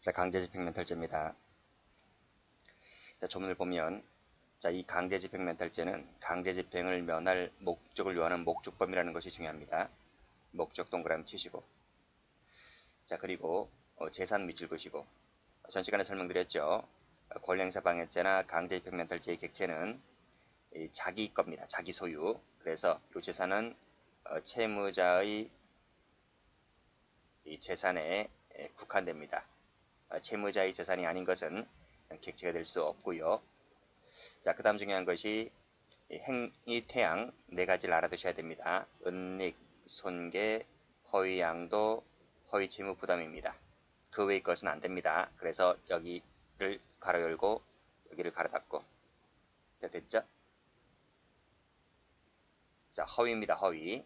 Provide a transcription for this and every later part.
자, 강제집행면탈죄입니다. 자, 조문을 보면, 자, 이 강제집행면탈죄는 강제집행을 면할 목적을 요하는 목적범이라는 것이 중요합니다. 목적 동그라미 치시고, 자, 그리고 재산 미칠 것이고, 전 시간에 설명드렸죠. 권리행사방해죄나 강제집행면탈죄의 객체는 자기 겁니다. 자기 소유. 그래서 이 재산은 채무자의 이 재산에 국한됩니다. 채무자의 재산이 아닌 것은 객체가 될 수 없고요. 자, 그 다음 중요한 것이 행위 태양 네 가지를 알아두셔야 됩니다. 은닉, 손괴, 허위 양도, 허위 채무 부담입니다. 그 외의 것은 안 됩니다. 그래서 여기를 가로 열고 여기를 가로 닫고. 자, 됐죠? 자, 허위입니다. 허위.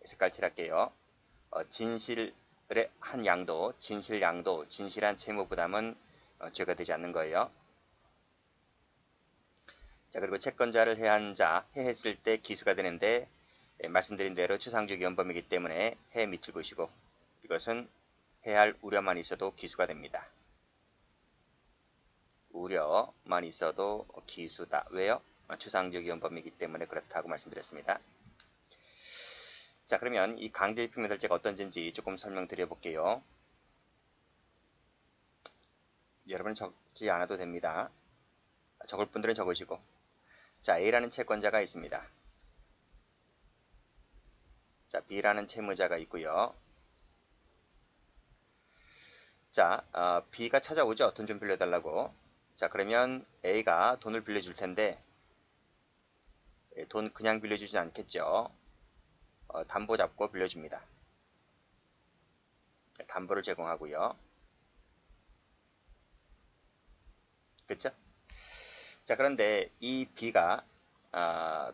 색깔 칠할게요. 진실의 한 양도, 진실 양도, 진실한 채무 부담은 죄가 되지 않는 거예요. 자, 그리고 채권자를 해한 자, 해했을 때 기수가 되는데 말씀드린 대로 추상적 위헌범이기 때문에 해 미칠 것이고 이것은 해할 우려만 있어도 기수가 됩니다. 우려만 있어도 기수다. 왜요? 추상적 위헌범이기 때문에 그렇다고 말씀드렸습니다. 자, 그러면 이 강제집행면탈죄가 어떤 죄인지 조금 설명드려 볼게요. 여러분은 적지 않아도 됩니다. 적을 분들은 적으시고. 자, A라는 채권자가 있습니다. 자, B라는 채무자가 있고요. 자, B가 찾아오죠. 돈 좀 빌려달라고. 자, 그러면 A가 돈을 빌려줄 텐데 돈 그냥 빌려주진 않겠죠. 담보 잡고 빌려줍니다. 담보를 제공하고요. 그쵸? 자, 그런데 이 B가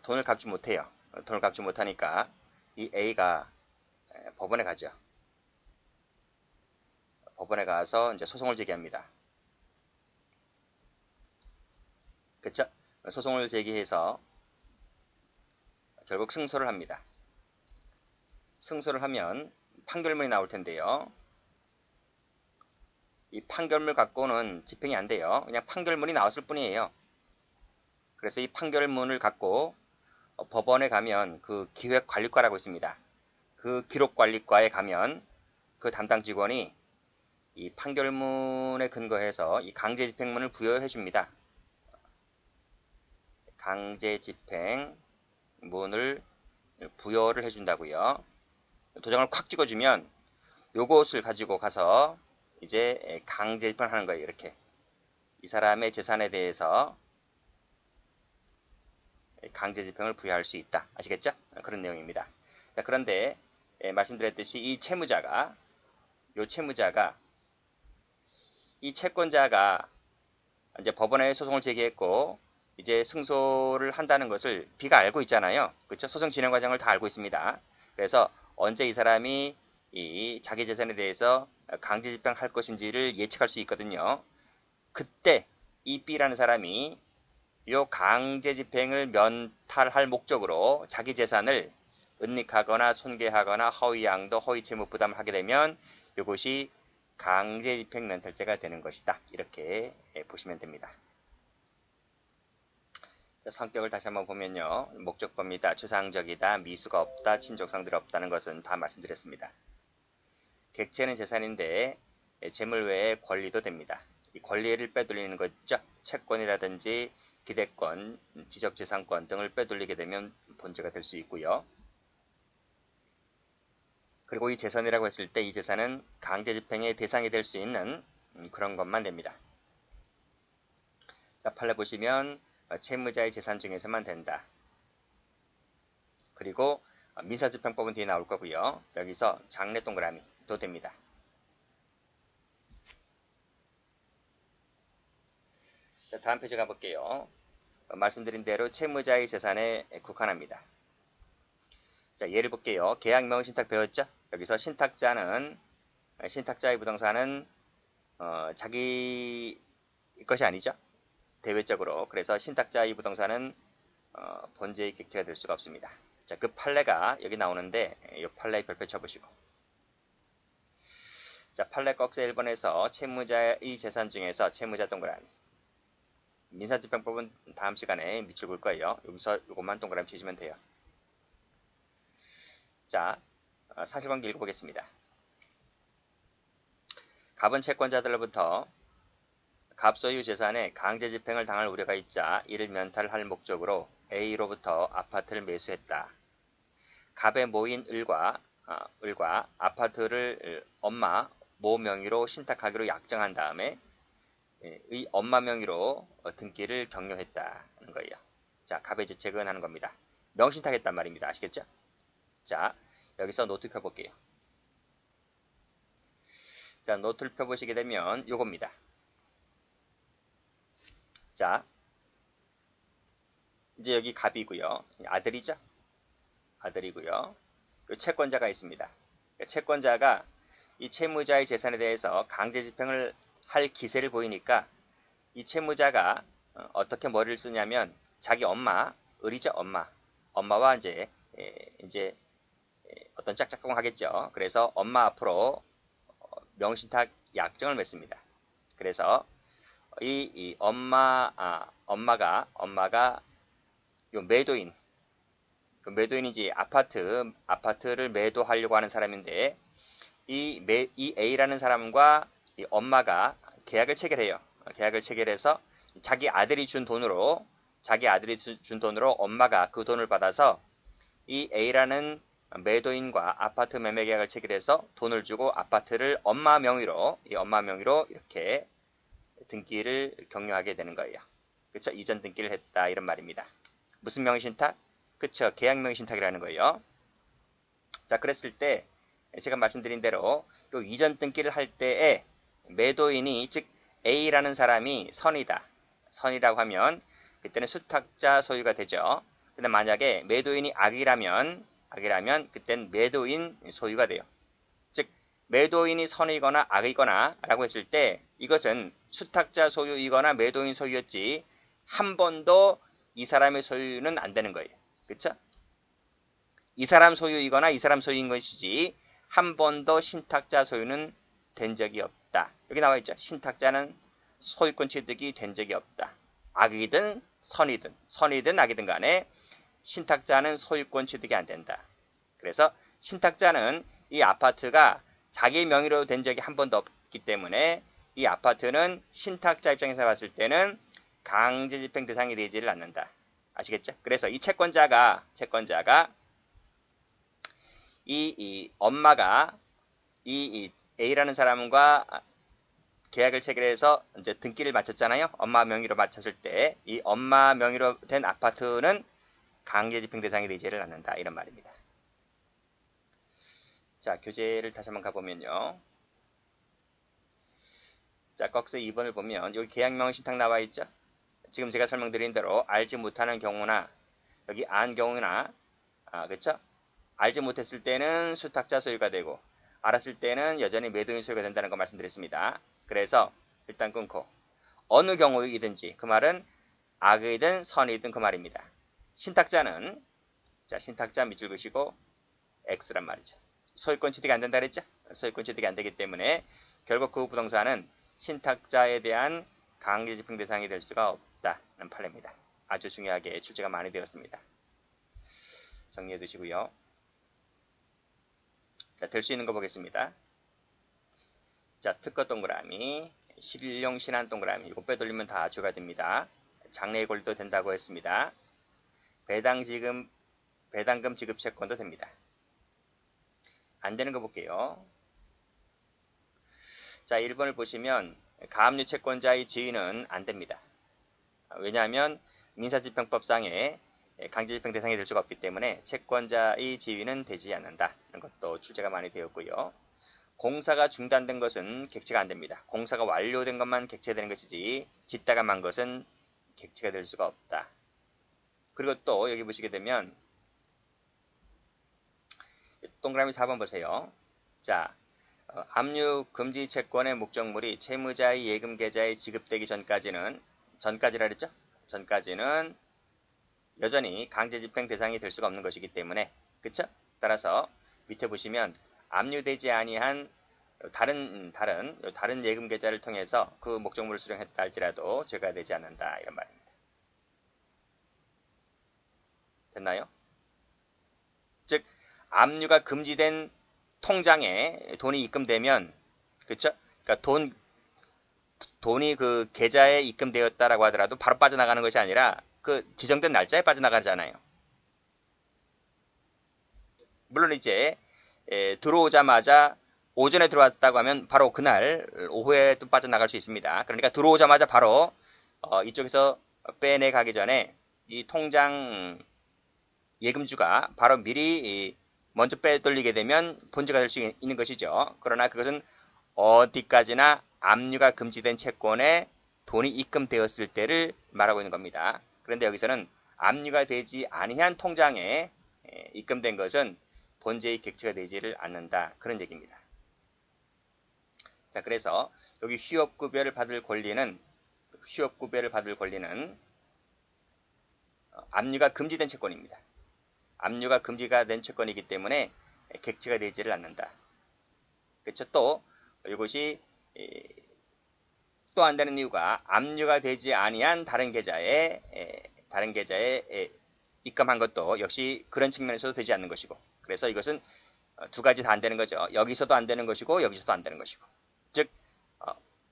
돈을 갚지 못해요. 돈을 갚지 못하니까 이 A가 법원에 가죠. 법원에 가서 이제 소송을 제기합니다. 그쵸? 소송을 제기해서 결국 승소를 합니다. 승소를 하면 판결문이 나올 텐데요. 이 판결문 갖고는 집행이 안 돼요. 그냥 판결문이 나왔을 뿐이에요. 그래서 이 판결문을 갖고 법원에 가면 그 기획관리과라고 있습니다. 그 기록관리과에 가면 그 담당 직원이 이 판결문에 근거해서 이 강제집행문을 부여해 줍니다. 강제집행문을 부여를 해준다고요. 도장을 콱 찍어주면 요것을 가지고 가서 이제 강제집행을 하는 거예요. 이렇게 이 사람의 재산에 대해서 강제집행을 부여할 수 있다. 아시겠죠? 그런 내용입니다. 자, 그런데 말씀드렸듯이 이 채무자가 이 채권자가 이제 법원에 소송을 제기했고 이제 승소를 한다는 것을 B가 알고 있잖아요. 그렇죠? 소송 진행 과정을 다 알고 있습니다. 그래서 언제 이 사람이 이 자기 재산에 대해서 강제집행할 것인지를 예측할 수 있거든요. 그때 이 B라는 사람이 이 강제집행을 면탈할 목적으로 자기 재산을 은닉하거나 손괴하거나 허위양도, 허위채무 부담하게 되면 이것이 강제집행 면탈죄가 되는 것이다. 이렇게 보시면 됩니다. 자, 성격을 다시 한번 보면요. 목적범이다, 추상적이다, 미수가 없다, 친족상들이 없다는 것은 다 말씀드렸습니다. 객체는 재산인데 재물 외에 권리도 됩니다. 이 권리를 빼돌리는 거죠. 채권이라든지 기대권, 지적재산권 등을 빼돌리게 되면 본죄가 될 수 있고요. 그리고 이 재산이라고 했을 때 이 재산은 강제집행의 대상이 될 수 있는 그런 것만 됩니다. 자, 판례 보시면 채무자의 재산 중에서만 된다. 그리고 민사집행법은 뒤에 나올 거고요. 여기서 장래 동그라미도 됩니다. 자, 다음 페이지 가볼게요. 말씀드린 대로 채무자의 재산에 국한합니다. 자, 예를 볼게요. 계약명의 신탁 배웠죠? 여기서 신탁자의 부동산은 자기 것이 아니죠. 대외적으로. 그래서 신탁자의 부동산은 본죄의 객체가 될 수가 없습니다. 자, 그 판례가 여기 나오는데 이 판례에 별표 쳐보시고. 자, 판례 꺽쇠 1번에서 채무자의 재산 중에서 채무자 동그라미. 민사집행법은 다음 시간에 밑줄 볼 거예요. 여기서 이것만 동그라미 치시면 돼요. 자, 사실관계 읽어보겠습니다. 갑은 채권자들로부터 갑 소유 재산에 강제 집행을 당할 우려가 있자 이를 면탈할 목적으로 A로부터 아파트를 매수했다. 갑의 모인 을과 아파트를 엄마 모 명의로 신탁하기로 약정한 다음에 의 엄마 명의로 등기를 격려했다는 거예요. 자, 갑의 주택은 하는 겁니다. 명신탁했단 말입니다. 아시겠죠? 자, 여기서 노트 펴볼게요. 자, 노트를 펴보시게 되면 요겁니다. 자, 이제 여기 갑이고요. 아들이죠? 아들이고요. 채권자가 있습니다. 채권자가 이 채무자의 재산에 대해서 강제 집행을 할 기세를 보이니까 이 채무자가 어떻게 머리를 쓰냐면 자기 엄마, 을이죠, 엄마와 이제 어떤 짝짝꿍 하겠죠. 그래서 엄마 앞으로 명신탁 약정을 맺습니다. 그래서 이 엄마가 요 매도인인지 아파트를 매도하려고 하는 사람인데 이 A라는 사람과 이 엄마가 계약을 체결해요. 계약을 체결해서 자기 아들이 준 돈으로 엄마가 그 돈을 받아서 이 A라는 매도인과 아파트 매매 계약을 체결해서 돈을 주고 아파트를 엄마 명의로 이렇게 등기를 격려하게 되는 거예요. 그쵸? 이전 등기를 했다 이런 말입니다. 무슨 명의신탁? 그쵸? 계약 명의신탁이라는 거예요. 자, 그랬을 때 제가 말씀드린 대로 요 이전 등기를 할 때에 매도인이 즉 A라는 사람이 선이라고 하면 그때는 수탁자 소유가 되죠. 근데 만약에 매도인이 악이라면 그때는 매도인 소유가 돼요. 즉 매도인이 선이거나 악이거나 라고 했을 때 이것은 수탁자 소유이거나 매도인 소유였지 한 번도 이 사람의 소유는 안 되는 거예요. 그쵸? 이 사람 소유이거나 이 사람 소유인 것이지 한 번도 신탁자 소유는 된 적이 없다. 여기 나와 있죠. 신탁자는 소유권 취득이 된 적이 없다. 악이든 선이든 악이든 간에 신탁자는 소유권 취득이 안 된다. 그래서 신탁자는 이 아파트가 자기 명의로 된 적이 한 번도 없기 때문에 이 아파트는 신탁자 입장에서 봤을 때는 강제집행 대상이 되지를 않는다. 아시겠죠? 그래서 이 채권자가 이 엄마가 이 A라는 사람과 계약을 체결해서 이제 등기를 마쳤잖아요. 엄마 명의로 마쳤을 때 이 엄마 명의로 된 아파트는 강제집행 대상이 되지를 않는다. 이런 말입니다. 자, 교재를 다시 한번 가보면요. 자, 꺽쇠 2번을 보면 여기 계약명의 신탁 나와 있죠. 지금 제가 설명드린 대로 알지 못하는 경우나 여기 안 경우나 그렇죠? 알지 못했을 때는 수탁자 소유가 되고 알았을 때는 여전히 매도인 소유가 된다는 거 말씀드렸습니다. 그래서 일단 끊고 어느 경우이든지 그 말은 악이든 선이든 그 말입니다. 신탁자는 자, 신탁자 밑줄 그시고 X란 말이죠. 소유권 취득이 안 된다 그랬죠? 소유권 취득이 안 되기 때문에 결국 그 부동산은 신탁자에 대한 강제집행 대상이 될 수가 없다는 판례입니다. 아주 중요하게 출제가 많이 되었습니다. 정리해 두시고요. 자, 될 수 있는 거 보겠습니다. 자, 특허 동그라미, 실용 신한 동그라미, 이거 빼돌리면 다 조가 됩니다. 장래의 권리도 된다고 했습니다. 배당금 지급 채권도 됩니다. 안 되는 거 볼게요. 자, 1번을 보시면 가압류 채권자의 지위는 안 됩니다. 왜냐하면 민사집행법상에 강제집행 대상이 될 수가 없기 때문에 채권자의 지위는 되지 않는다. 이런 것도 출제가 많이 되었고요. 공사가 중단된 것은 객체가 안 됩니다. 공사가 완료된 것만 객체되는 것이지 짓다가 만 것은 객체가 될 수가 없다. 그리고 또 여기 보시게 되면 동그라미 4번 보세요. 자, 압류 금지 채권의 목적물이 채무자의 예금 계좌에 지급되기 전까지라 그랬죠? 전까지는 여전히 강제집행 대상이 될 수가 없는 것이기 때문에 그쵸? 따라서 밑에 보시면 압류되지 아니한 다른 예금 계좌를 통해서 그 목적물을 수령했다 할지라도 죄가 되지 않는다 이런 말입니다. 됐나요? 즉 압류가 금지된 통장에 돈이 입금되면 그쵸? 그러니까 돈이 그 계좌에 입금되었다라고 하더라도 바로 빠져나가는 것이 아니라 그 지정된 날짜에 빠져나가잖아요. 물론 이제 들어오자마자 오전에 들어왔다고 하면 바로 그날 오후에 또 빠져나갈 수 있습니다. 그러니까 들어오자마자 바로 이쪽에서 빼내 가기 전에 이 통장 예금주가 바로 미리 먼저 빼돌리게 되면 본죄가 될 수 있는 것이죠. 그러나 그것은 어디까지나 압류가 금지된 채권에 돈이 입금되었을 때를 말하고 있는 겁니다. 그런데 여기서는 압류가 되지 아니한 통장에 입금된 것은 본죄의 객체가 되지를 않는다. 그런 얘기입니다. 자, 그래서 여기 휴업급여를 받을 권리는 압류가 금지된 채권입니다. 압류가 금지가 된 채권이기 때문에 객체가 되지를 않는다. 그렇죠? 또 이것이 또 안 되는 이유가 압류가 되지 아니한 다른 계좌에 입금한 것도 역시 그런 측면에서도 되지 않는 것이고, 그래서 이것은 두 가지 다 안 되는 거죠. 여기서도 안 되는 것이고 여기서도 안 되는 것이고, 즉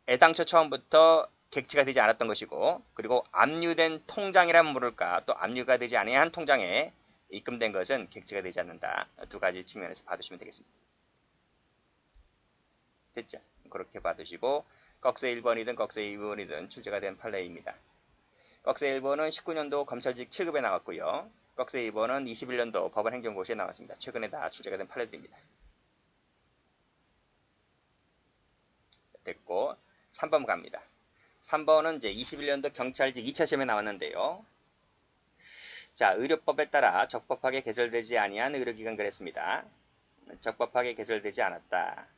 애당초 처음부터 객체가 되지 않았던 것이고, 그리고 압류된 통장이라면 모를까 또 압류가 되지 아니한 통장에 입금된 것은 객체가 되지 않는다. 두 가지 측면에서 봐두시면 되겠습니다. 됐죠? 그렇게 봐두시고 꺽쇠 1번이든 꺽쇠 2번이든 출제가 된 판례입니다. 꺽쇠 1번은 19년도 검찰직 7급에 나왔고요. 꺽쇠 2번은 21년도 법원 행정고시에 나왔습니다. 최근에 다 출제가 된 판례들입니다. 됐고 3번 갑니다. 3번은 이제 21년도 경찰직 2차 시험에 나왔는데요. 자, 의료법에 따라 적법하게 개설되지 아니한 의료기관 그랬습니다. 적법하게 개설되지 않았다.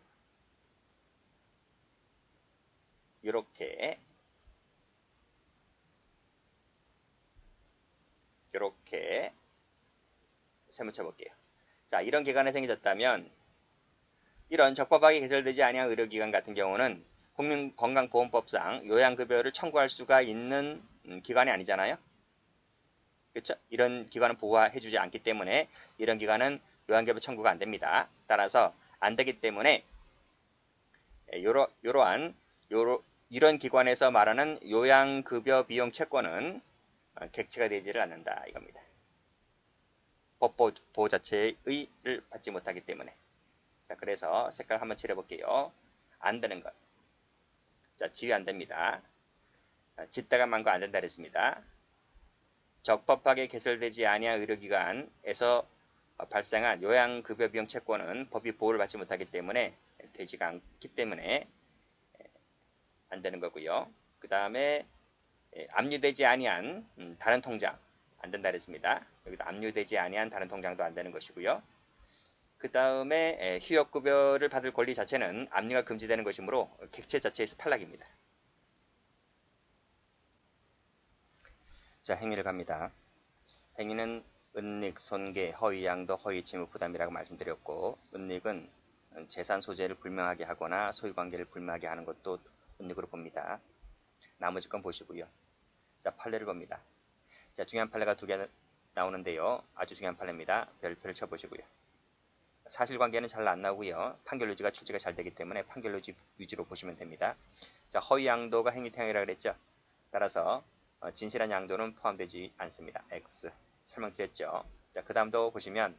이렇게 세무쳐 볼게요. 자, 이런 기관이 생겨졌다면 이런 적법하게 개설되지 아니한 의료기관 같은 경우는 국민건강보험법상 요양급여를 청구할 수가 있는 기관이 아니잖아요. 그렇죠? 이런 기관은 보호해주지 않기 때문에 이런 기관은 요양급여 청구가 안 됩니다. 따라서 안 되기 때문에 이런 기관에서 말하는 요양급여 비용 채권은 객체가 되지를 않는다 이겁니다. 법보호 자체의 의의를 받지 못하기 때문에. 자, 그래서 색깔 한번 칠해볼게요. 안 되는 것. 자, 지위 안 됩니다. 짓다가 만 거 안 된다 그랬습니다. 적법하게 개설되지 아니한 의료기관에서 발생한 요양급여 비용 채권은 법이 보호를 받지 못하기 때문에 되지가 않기 때문에 안 되는 거고요. 그 다음에 압류되지 아니한 다른 통장 안 된다 그랬습니다. 여기도 압류되지 아니한 다른 통장도 안 되는 것이고요. 그 다음에 휴업급여를 받을 권리 자체는 압류가 금지되는 것이므로 객체 자체에서 탈락입니다. 자, 행위를 갑니다. 행위는 은닉, 손괴, 허위양도, 허위채무 부담이라고 말씀드렸고, 은닉은 재산 소재를 불명하게 하거나 소유관계를 불명하게 하는 것도 은닉으로 봅니다. 나머지 건 보시고요. 자, 판례를 봅니다. 자, 중요한 판례가 두 개 나오는데요. 아주 중요한 판례입니다. 별표를 쳐보시고요. 사실관계는 잘 안 나오고요. 판결유지가 출제가 잘 되기 때문에 판결유지 위주로 보시면 됩니다. 자, 허위양도가 행위태양이라고 그랬죠. 따라서 진실한 양도는 포함되지 않습니다. X 설명드렸죠. 자, 그 다음도 보시면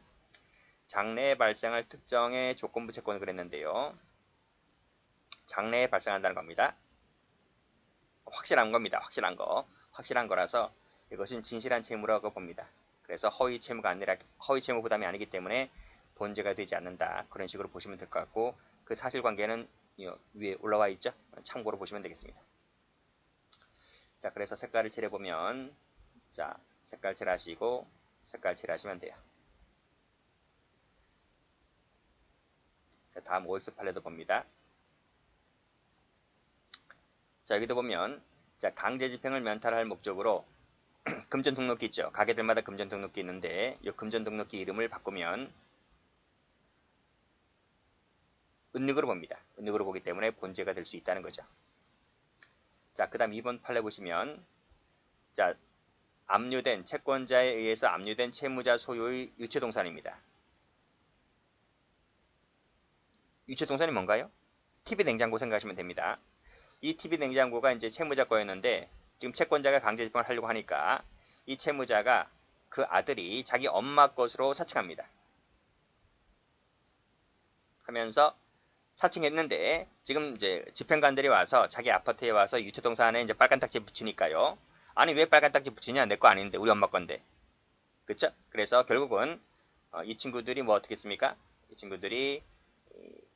장래에 발생할 특정의 조건부 채권을 그랬는데요. 장래에 발생한다는 겁니다. 확실한 겁니다. 확실한 거라서 이것은 진실한 채무라고 봅니다. 그래서 허위 채무 부담이 아니기 때문에 본죄가 되지 않는다. 그런 식으로 보시면 될 것 같고, 그 사실관계는 위에 올라와 있죠. 참고로 보시면 되겠습니다. 자, 그래서 색깔을 칠해보면, 자, 색깔 칠하시고 색깔 칠하시면 돼요. 자, 다음 OX 판례도 봅니다. 자, 여기도 보면, 자, 강제집행을 면탈할 목적으로 금전 등록기 있죠. 가게들마다 금전 등록기 있는데 이 금전 등록기 이름을 바꾸면 은닉으로 봅니다. 은닉으로 보기 때문에 본죄가 될 수 있다는 거죠. 자, 그 다음 2번 판례 보시면, 자, 압류된 채권자에 의해서 압류된 채무자 소유의 유체동산입니다. 유체동산이 뭔가요? TV 냉장고 생각하시면 됩니다. 이 TV 냉장고가 이제 채무자 거였는데 지금 채권자가 강제 집행을 하려고 하니까 이 채무자가 그 아들이 자기 엄마 것으로 사칭합니다. 하면서 사칭했는데 지금 이제 집행관들이 와서 자기 아파트에 와서 유체동산에 이제 빨간 딱지 붙이니까요. 아니 왜 빨간 딱지 붙이냐? 내 거 아닌데 우리 엄마 건데. 그쵸? 그래서 결국은 이 친구들이 뭐 어떻게 했습니까? 이 친구들이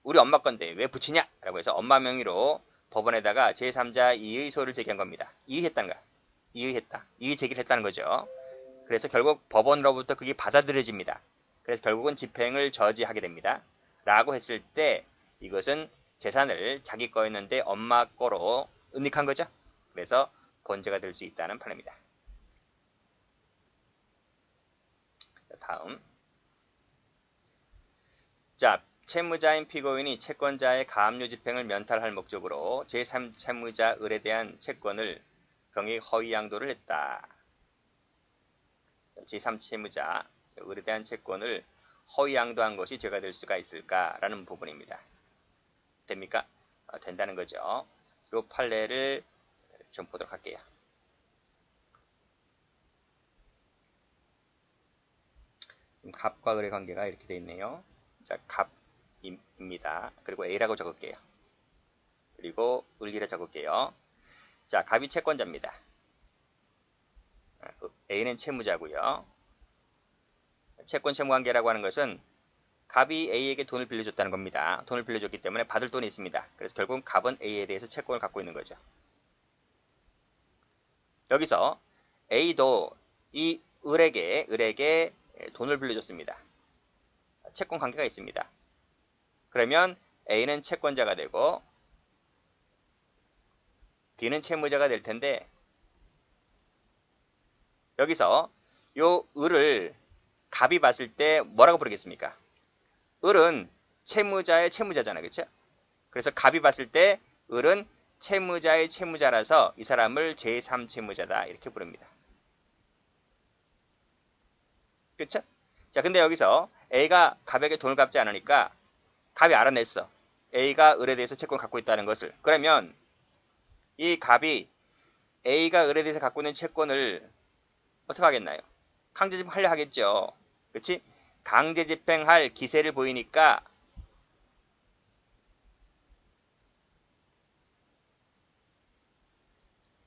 우리 엄마 건데 왜 붙이냐? 라고 해서 엄마 명의로 법원에다가 제3자 이의소를 제기한 겁니다. 이의했다는 거야. 이의했다. 이의 제기를 했다는 거죠. 그래서 결국 법원으로부터 그게 받아들여집니다. 그래서 결국은 집행을 저지하게 됩니다. 라고 했을 때 이것은 재산을 자기 거였는데 엄마 거로 은닉한 거죠. 그래서 본죄가 될 수 있다는 판례입니다. 다음. 자, 채무자인 피고인이 채권자의 가압류 집행을 면탈할 목적으로 제3채무자 을에 대한 채권을 병익 허위 양도를 했다. 제3채무자 을에 대한 채권을 허위 양도한 것이 죄가 될 수가 있을까라는 부분입니다. 됩니까? 된다는 거죠. 이 판례를 좀 보도록 할게요. 갑과 을의 관계가 이렇게 되어 있네요. 자, 갑입니다. 그리고 A라고 적을게요. 그리고 을이라 적을게요. 자, 갑이 채권자입니다. A는 채무자고요. 채권 채무 관계라고 하는 것은 갑이 A에게 돈을 빌려줬다는 겁니다. 돈을 빌려줬기 때문에 받을 돈이 있습니다. 그래서 결국은 갑은 A에 대해서 채권을 갖고 있는 거죠. 여기서 A도 이 을에게 돈을 빌려줬습니다. 채권 관계가 있습니다. 그러면 A는 채권자가 되고 B는 채무자가 될 텐데 여기서 요 을을 갑이 봤을 때 뭐라고 부르겠습니까? 을은 채무자의 채무자잖아요. 그렇죠? 그래서 갑이 봤을 때 을은 채무자의 채무자라서 이 사람을 제3채무자다 이렇게 부릅니다. 그렇죠? 자, 근데 여기서 A가 갑에게 돈을 갚지 않으니까 갑이 알아냈어. A가 을에 대해서 채권을 갖고 있다는 것을. 그러면 이 갑이 A가 을에 대해서 갖고 있는 채권을 어떻게 하겠나요? 강제집행하려 하겠죠. 그렇지? 강제집행할 기세를 보이니까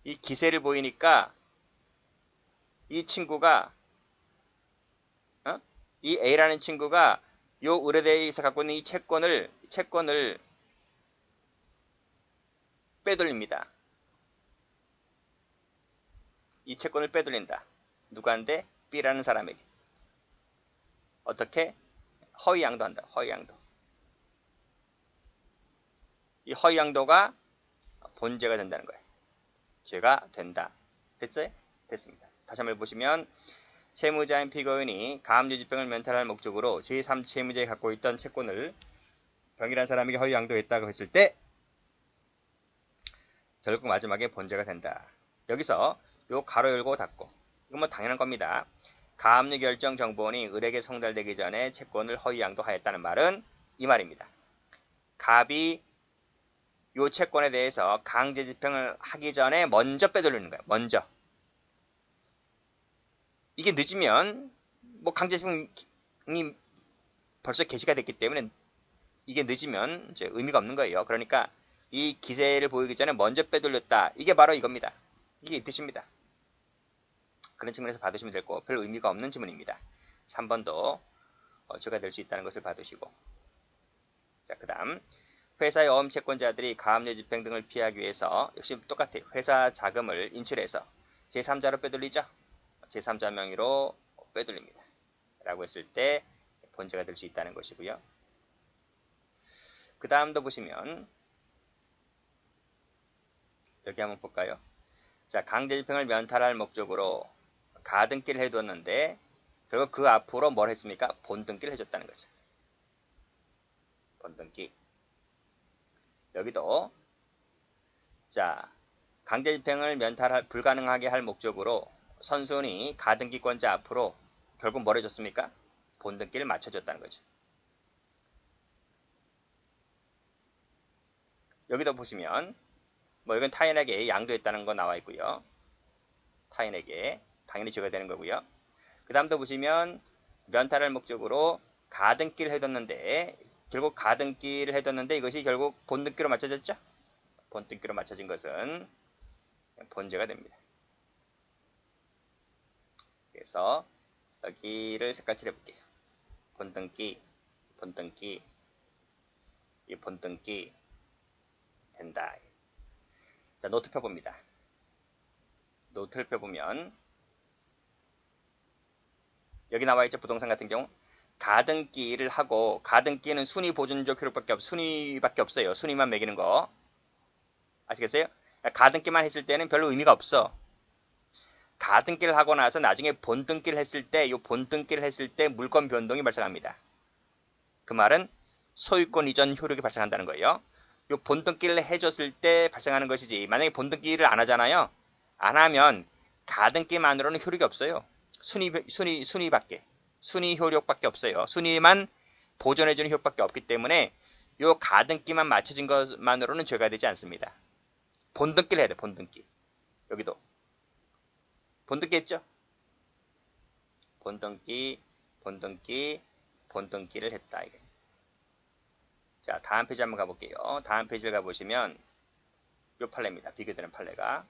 이 기세를 보이니까 이 친구가 이 A라는 친구가 요 을에 대해서 갖고 있는 이 채권을 빼돌립니다. 이 채권을 빼돌린다. 누구한테? B라는 사람에게. 어떻게? 허위 양도한다. 허위 양도. 이 허위 양도가 본죄가 된다는 거예요. 죄가 된다. 됐어요? 됐습니다. 다시 한번 보시면 채무자인 피고인이 가압류 집행을 면탈할 목적으로 제3채무자에 갖고 있던 채권을 병이라는 사람에게 허위 양도했다고 했을 때 결국 마지막에 본죄가 된다. 여기서 요 가로 열고 닫고 이건 뭐 당연한 겁니다. 가압류 결정 정보원이 을에게 송달되기 전에 채권을 허위 양도하였다는 말은 이 말입니다. 갑이 요 채권에 대해서 강제 집행을 하기 전에 먼저 빼돌리는 거예요. 먼저. 이게 늦으면 뭐 강제 집행이 벌써 개시가 됐기 때문에 이게 늦으면 이제 의미가 없는 거예요. 그러니까 이 기세를 보이기 전에 먼저 빼돌렸다. 이게 바로 이겁니다. 이게 이 뜻입니다. 그런 측면에서 받으시면 될 거 별 의미가 없는 지문입니다. 3번도 죄가 될 수 있다는 것을 받으시고 자, 그 다음 회사의 어음 채권자들이 가압류 집행 등을 피하기 위해서 역시 똑같아요. 회사 자금을 인출해서 제3자로 빼돌리죠. 제3자 명의로 빼돌립니다. 라고 했을 때 본죄가 될 수 있다는 것이고요. 그 다음도 보시면 여기 한번 볼까요? 자, 강제집행을 면탈할 목적으로 가등기를 해뒀는데 결국 그 앞으로 뭘 했습니까? 본등기를 해줬다는 거죠. 본등기. 여기도 자 강제집행을 불가능하게 할 목적으로 선순위 가등기권자 앞으로 결국 뭘 해줬습니까? 본등기를 맞춰줬다는 거죠. 여기도 보시면 뭐 이건 타인에게 양도했다는 거 나와 있고요. 타인에게 당연히 줘야 되는 거고요. 그 다음도 보시면 면탈할 목적으로 가등기를 해뒀는데 결국 가등기를 해뒀는데 이것이 결국 본등기로 맞춰졌죠. 본등기로 맞춰진 것은 본죄가 됩니다. 그래서 여기를 색깔 칠해볼게요. 본등기, 본등기, 이 본등기 된다. 자, 노트 펴봅니다. 노트를 펴보면 여기 나와있죠. 부동산 같은 경우 가등기를 하고 가등기는 순위 보존적 효력밖에 순위밖에 없어요. 순위만 매기는 거 아시겠어요? 가등기만 했을 때는 별로 의미가 없어. 가등기를 하고 나서 나중에 본등기를 했을 때 이 본등기를 했을 때 물권 변동이 발생합니다. 그 말은 소유권 이전 효력이 발생한다는 거예요. 이 본등기를 해줬을 때 발생하는 것이지 만약에 본등기를 안 하잖아요. 안 하면 가등기만으로는 효력이 없어요. 순위밖에 순위 효력밖에 없어요. 순위만 보존해주는 효력밖에 없기 때문에 이 가등기만 맞춰진 것만으로는 죄가 되지 않습니다. 본등기를 해야 돼. 본등기. 여기도 본등기 했죠? 본등기, 본등기, 본등기를 했다. 이게. 자, 다음 페이지 한번 가볼게요. 다음 페이지를 가보시면 요 판례입니다. 비교되는 판례가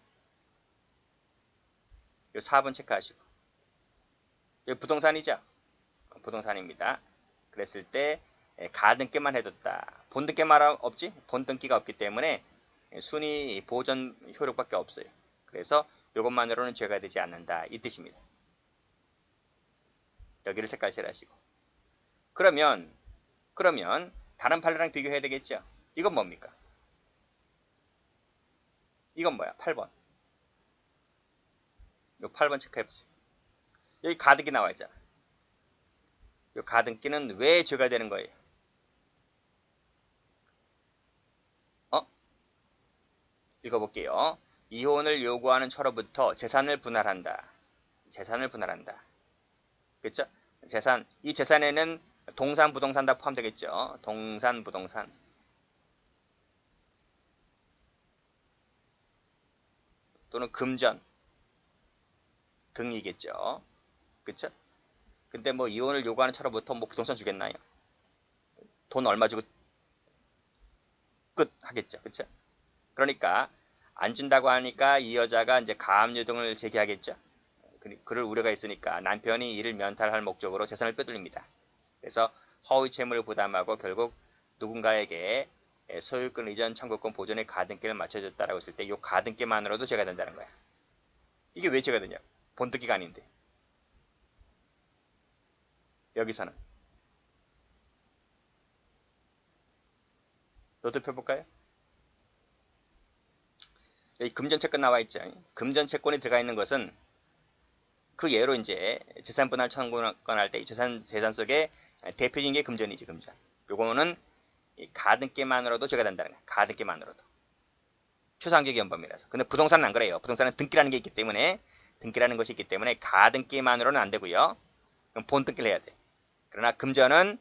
요 4번 체크하시고 요 부동산이죠? 부동산입니다. 그랬을 때 가등기만 해뒀다. 본등기만 없지? 본등기가 없기 때문에 순위 보존 효력밖에 없어요. 그래서 이것만으로는 죄가 되지 않는다. 이 뜻입니다. 여기를 색깔 칠하시고 그러면 다른 판례랑 비교해야 되겠죠? 이건 뭡니까? 이건 뭐야? 8번. 요 8번 체크해보세요. 여기 가등기 나와 있잖아. 요 가등기는 왜 죄가 되는 거예요? 읽어볼게요. 이혼을 요구하는 처로부터 재산을 분할한다. 재산을 분할한다. 그렇죠? 재산, 이 재산에는 동산, 부동산 다 포함되겠죠. 동산, 부동산. 또는 금전 등이겠죠. 그렇죠? 근데 뭐 이혼을 요구하는 처로부터 뭐 부동산 주겠나요? 돈 얼마 주고 끝 하겠죠. 그렇죠? 그러니까 안 준다고 하니까 이 여자가 이제 가압류 등을 제기하겠죠. 그럴 우려가 있으니까 남편이 이를 면탈할 목적으로 재산을 빼돌립니다. 그래서 허위 채무를 부담하고 결국 누군가에게 소유권 이전 청구권 보존의 가등기를 맞춰줬다라고 했을 때 이 가등기만으로도 죄가 된다는 거야. 이게 왜 죄가 되냐? 본등기가 아닌데. 여기서는 노트 펴볼까요? 여기 금전채권 나와 있죠. 금전채권이 들어가 있는 것은 그 예로 이제 재산분할 청구권 할 때 재산 속에 대표적인 게 금전이지. 금전. 요거는 가등기만으로도 죄가 된다는 거야. 가등기만으로도. 추상적 연범이라서. 근데 부동산은 안 그래요. 부동산은 등기라는 게 있기 때문에 등기라는 것이 있기 때문에 가등기만으로는 안 되고요. 그럼 본등기를 해야 돼. 그러나 금전은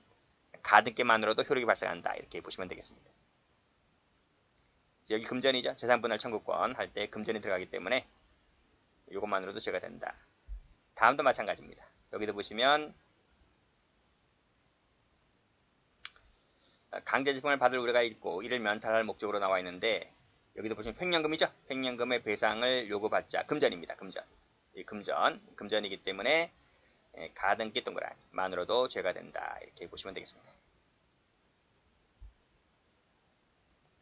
가등기만으로도 효력이 발생한다. 이렇게 보시면 되겠습니다. 여기 금전이죠. 재산분할 청구권 할 때 금전이 들어가기 때문에 이것만으로도 죄가 된다. 다음도 마찬가지입니다. 여기도 보시면 강제집행을 받을 우려가 있고 이를 면탈할 목적으로 나와 있는데 여기도 보시면 횡령금이죠. 횡령금의 배상을 요구받자. 금전입니다. 금전. 이 금전이기 때문에 가등기 동그라미만으로도 죄가 된다. 이렇게 보시면 되겠습니다.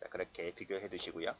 자, 그렇게 비교해 두시고요.